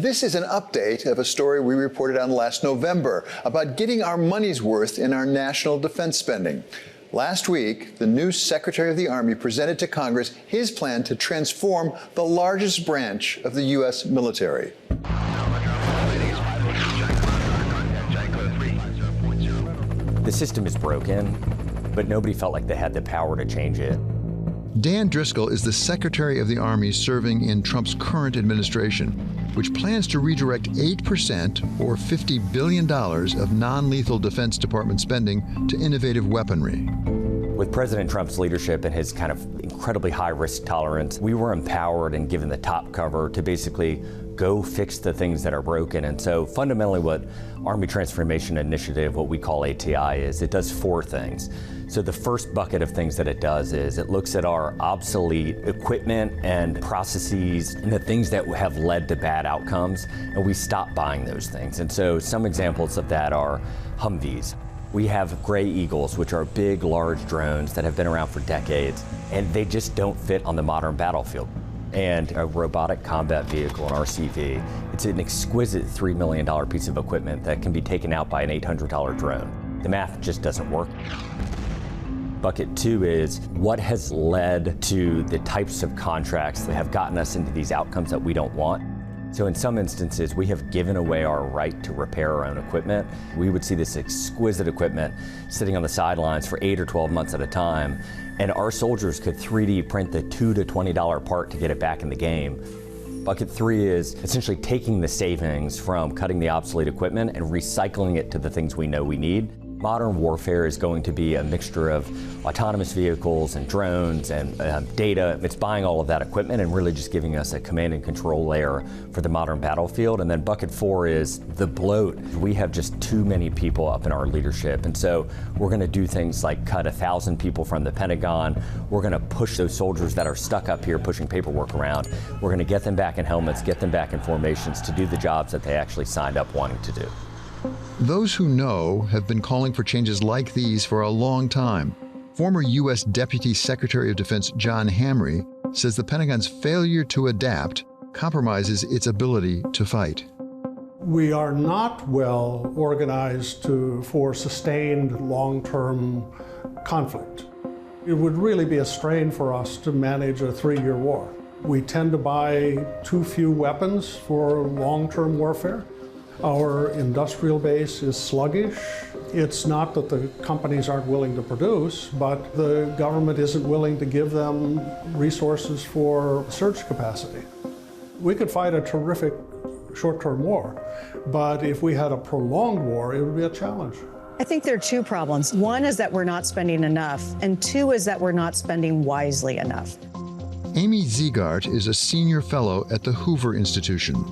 This is an update of a story we reported on last November about getting our money's worth in our national defense spending. Last week, the new Secretary of the Army presented to Congress his plan to transform the largest branch of the U.S. military. The system is broken, but nobody felt like they had the power to change it. Dan Driscoll is the Secretary of the Army serving in Trump's current administration, which plans to redirect 8% or $50 billion of non-lethal Defense Department spending to innovative weaponry. With President Trump's leadership and his kind of incredibly high risk tolerance, we were empowered and given the top cover to basically go fix the things that are broken. And so fundamentally what Army Transformation Initiative, what we call ATI, is it does four things. So the first bucket of things that it does is it looks at our obsolete equipment and processes and the things that have led to bad outcomes, and we stop buying those things. And so some examples of that are Humvees. We have Gray Eagles, which are big, large drones that have been around for decades, and they just don't fit on the modern battlefield. And a robotic combat vehicle, an RCV, it's an exquisite $3 million piece of equipment that can be taken out by an $800 drone. The math just doesn't work. Bucket two is what has led to the types of contracts that have gotten us into these outcomes that we don't want. So in some instances, we have given away our right to repair our own equipment. We would see this exquisite equipment sitting on the sidelines for 8 or 12 months at a time, and our soldiers could 3D print the $2 to $20 part to get it back in the game. Bucket three is essentially taking the savings from cutting the obsolete equipment and recycling it to the things we know we need. Modern warfare is going to be a mixture of autonomous vehicles and drones and data. It's buying all of that equipment and really just giving us a command and control layer for the modern battlefield. And then bucket four is the bloat. We have just too many people up in our leadership. And so we're going to do things like cut 1,000 people from the Pentagon. We're going to push those soldiers that are stuck up here pushing paperwork around. We're going to get them back in helmets, get them back in formations to do the jobs that they actually signed up wanting to do. Those who know have been calling for changes like these for a long time. Former U.S. Deputy Secretary of Defense John Hamre says the Pentagon's failure to adapt compromises its ability to fight. We are not well organized for sustained long-term conflict. It would really be a strain for us to manage a 3-year war. We tend to buy too few weapons for long-term warfare. Our industrial base is sluggish. It's not that the companies aren't willing to produce, but the government isn't willing to give them resources for surge capacity. We could fight a terrific short-term war, but if we had a prolonged war, it would be a challenge. I think there are two problems. One is that we're not spending enough, and two is that we're not spending wisely enough. Amy Ziegart is a senior fellow at the Hoover Institution.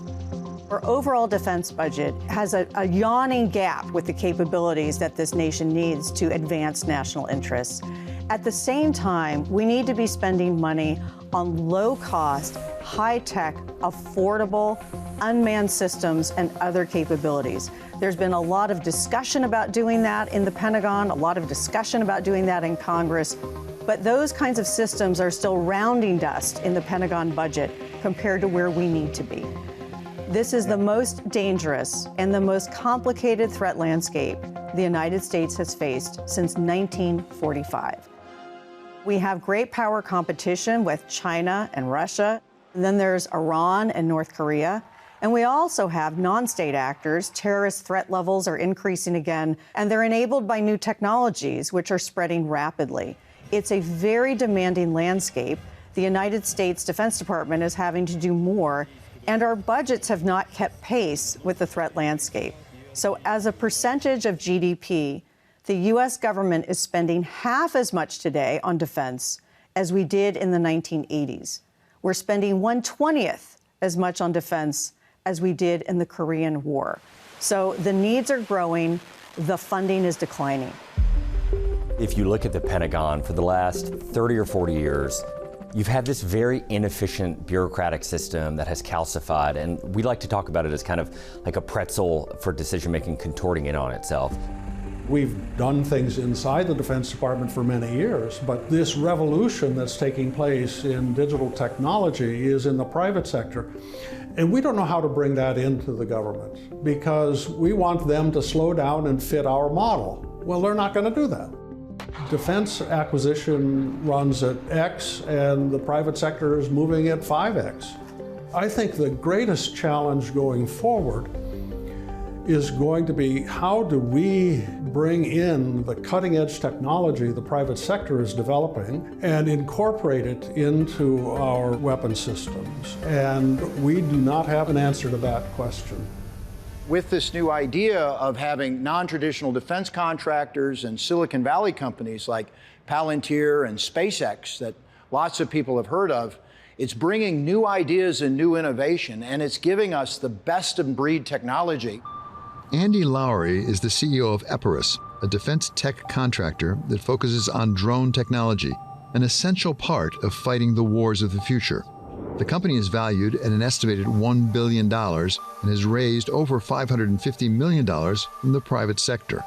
Our overall defense budget has a yawning gap with the capabilities that this nation needs to advance national interests. At the same time, we need to be spending money on low-cost, high-tech, affordable, unmanned systems and other capabilities. There's been a lot of discussion about doing that in the Pentagon, a lot of discussion about doing that in Congress, but those kinds of systems are still rounding dust in the Pentagon budget compared to where we need to be. This is the most dangerous and the most complicated threat landscape the United States has faced since 1945. We have great power competition with China and Russia, and then there's Iran and North Korea. And we also have non-state actors. Terrorist threat levels are increasing again, and they're enabled by new technologies, which are spreading rapidly. It's a very demanding landscape. The United States Defense Department is having to do more, and our budgets have not kept pace with the threat landscape. So as a percentage of GDP, the U.S. government is spending half as much today on defense as we did in the 1980s. We're spending 1/20th as much on defense as we did in the Korean War. So the needs are growing, the funding is declining. If you look at the Pentagon for the last 30 or 40 years, you've had this very inefficient bureaucratic system that has calcified, and we like to talk about it as kind of like a pretzel for decision-making contorting in on itself. We've done things inside the Defense Department for many years, but this revolution that's taking place in digital technology is in the private sector. And we don't know how to bring that into the government because we want them to slow down and fit our model. Well, they're not going to do that. Defense acquisition runs at X and the private sector is moving at 5X. I think the greatest challenge going forward is going to be how do we bring in the cutting edge technology the private sector is developing and incorporate it into our weapon systems. And we do not have an answer to that question. With this new idea of having non-traditional defense contractors and Silicon Valley companies like Palantir and SpaceX that lots of people have heard of, it's bringing new ideas and new innovation, and it's giving us the best-in-breed technology. Andy Lowry is the CEO of Epirus, a defense tech contractor that focuses on drone technology, an essential part of fighting the wars of the future. The company is valued at an estimated $1 billion and has raised over $550 million from the private sector.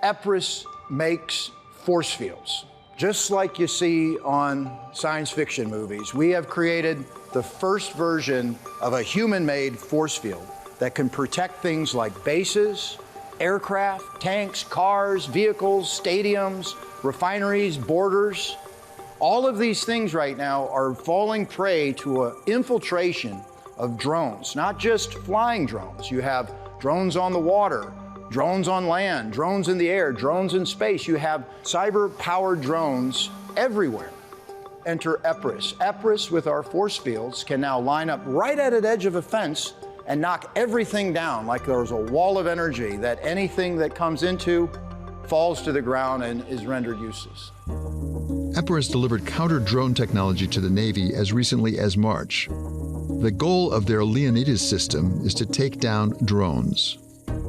Epirus makes force fields, just like you see on science fiction movies. We have created the first version of a human-made force field that can protect things like bases, aircraft, tanks, cars, vehicles, stadiums, refineries, borders. All of these things right now are falling prey to an infiltration of drones, not just flying drones. You have drones on the water, drones on land, drones in the air, drones in space. You have cyber-powered drones everywhere. Enter Epirus. Epirus, with our force fields, can now line up right at an edge of a fence and knock everything down like there's a wall of energy that anything that comes into falls to the ground and is rendered useless. Epirus delivered counter-drone technology to the Navy as recently as March. The goal of their Leonidas system is to take down drones.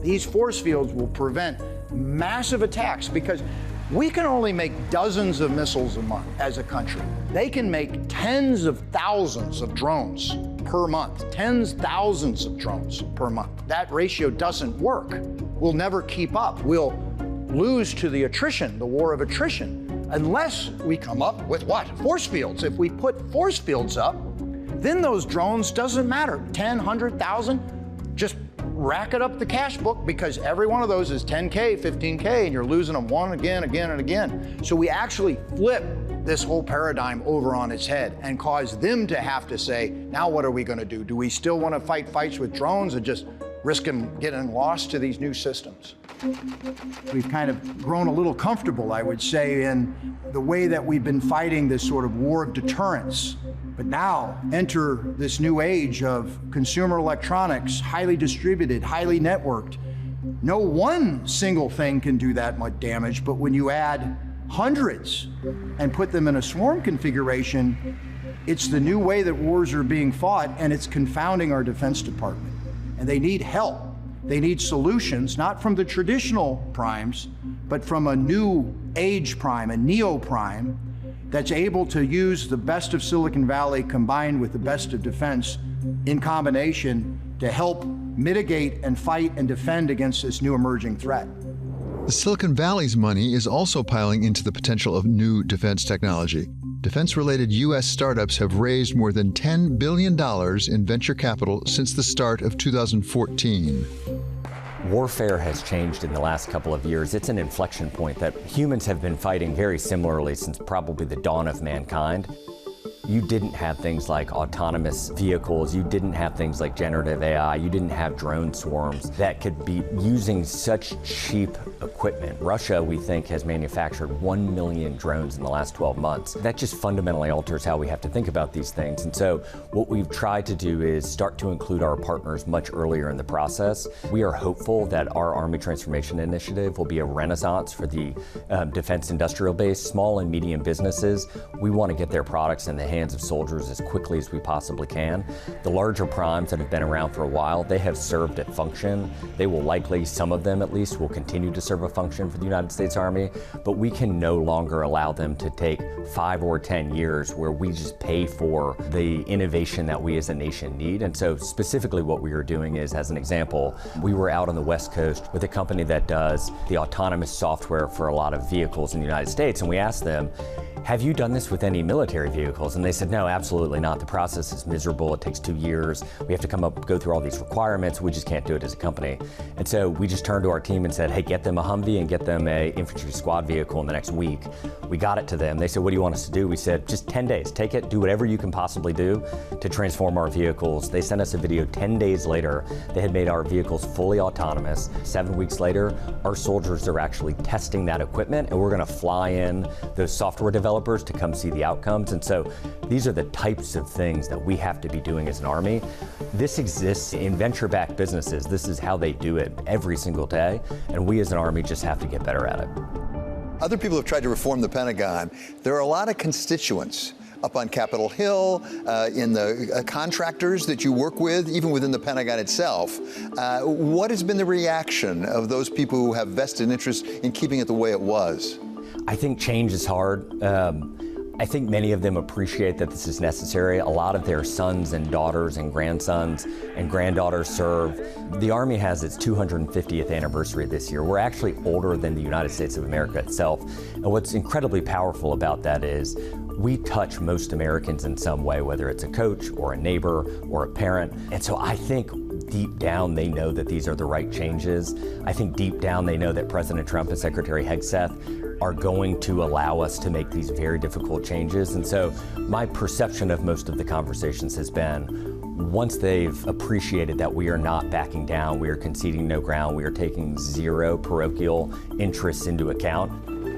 These force fields will prevent massive attacks because we can only make dozens of missiles a month as a country. They can make tens of thousands of drones per month, thousands of drones per month. That ratio doesn't work. We'll never keep up. We'll lose to the attrition, the war of attrition, unless we come up with what? Force fields. If we put force fields up, then those drones doesn't matter. 10, 100,000, just rack it up the cash book because every one of those is 10K, 15K, and you're losing them one again, and again. So we actually flip this whole paradigm over on its head and cause them to have to say, now what are we going to do? Do we still want to fight fights with drones and just risk them getting lost to these new systems? We've kind of grown a little comfortable, I would say, in the way that we've been fighting this sort of war of deterrence. But now enter this new age of consumer electronics, highly distributed, highly networked. No one single thing can do that much damage, but when you add hundreds and put them in a swarm configuration, it's the new way that wars are being fought, and it's confounding our Defense Department. And they need help. They need solutions, not from the traditional primes, but from a new age prime, a neo prime, that's able to use the best of Silicon Valley combined with the best of defense in combination to help mitigate and fight and defend against this new emerging threat. The Silicon Valley's money is also piling into the potential of new defense technology. Defense-related U.S. startups have raised more than $10 billion in venture capital since the start of 2014. Warfare has changed in the last couple of years. It's an inflection point that humans have been fighting very similarly since probably the dawn of mankind. You didn't have things like autonomous vehicles, you didn't have things like generative AI, you didn't have drone swarms that could be using such cheap equipment. Russia, we think, has manufactured 1 million drones in the last 12 months. That just fundamentally alters how we have to think about these things. And so what we've tried to do is start to include our partners much earlier in the process. We are hopeful that our Army Transformation Initiative will be a renaissance for the defense industrial base, small and medium businesses. We want to get their products in the hands of soldiers as quickly as we possibly can. The larger primes that have been around for a while, they have served a function. They will likely, some of them at least, will continue to serve a function for the United States Army, but we can no longer allow them to take 5 or 10 years where we just pay for the innovation that we as a nation need. And so specifically what we are doing is, as an example, we were out on the West Coast with a company that does the autonomous software for a lot of vehicles in the United States, and we asked them, have you done this with any military vehicles? And they said, no, absolutely not. The process is miserable. It takes 2 years. We have to go through all these requirements. We just can't do it as a company. And so we just turned to our team and said, hey, get them a Humvee and get them a infantry squad vehicle in the next week. We got it to them. They said, what do you want us to do? We said, just 10 days. Take it, do whatever you can possibly do to transform our vehicles. They sent us a video 10 days later. They had made our vehicles fully autonomous. 7 weeks later, our soldiers are actually testing that equipment, and we're going to fly in those software developers to come see the outcomes. And so these are the types of things that we have to be doing as an Army. This exists in venture-backed businesses. This is how they do it every single day, and we as an Army just have to get better at it. Other people have tried to reform the Pentagon. There are a lot of constituents up on Capitol Hill, in the contractors that you work with, even within the Pentagon itself. What has been the reaction of those people who have vested interest in keeping it the way it was? I think change is hard. I think many of them appreciate that this is necessary. A lot of their sons and daughters and grandsons and granddaughters serve. The Army has its 250th anniversary this year. We're actually older than the United States of America itself. And what's incredibly powerful about that is we touch most Americans in some way, whether it's a coach or a neighbor or a parent. And so I think deep down they know that these are the right changes. I think deep down they know that President Trump and Secretary Hegseth are going to allow us to make these very difficult changes. And so my perception of most of the conversations has been, once they've appreciated that we are not backing down, we are conceding no ground, we are taking zero parochial interests into account,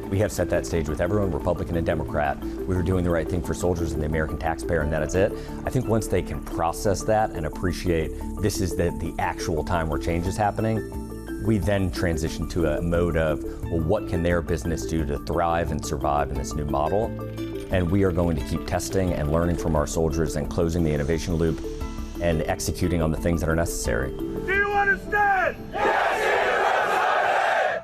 we have set that stage with everyone, Republican and Democrat. We were doing the right thing for soldiers and the American taxpayer, and that is it. I think once they can process that and appreciate this is the actual time where change is happening, we then transition to a mode of, well, what can their business do to thrive and survive in this new model? And we are going to keep testing and learning from our soldiers and closing the innovation loop and executing on the things that are necessary. Do you understand? Yeah!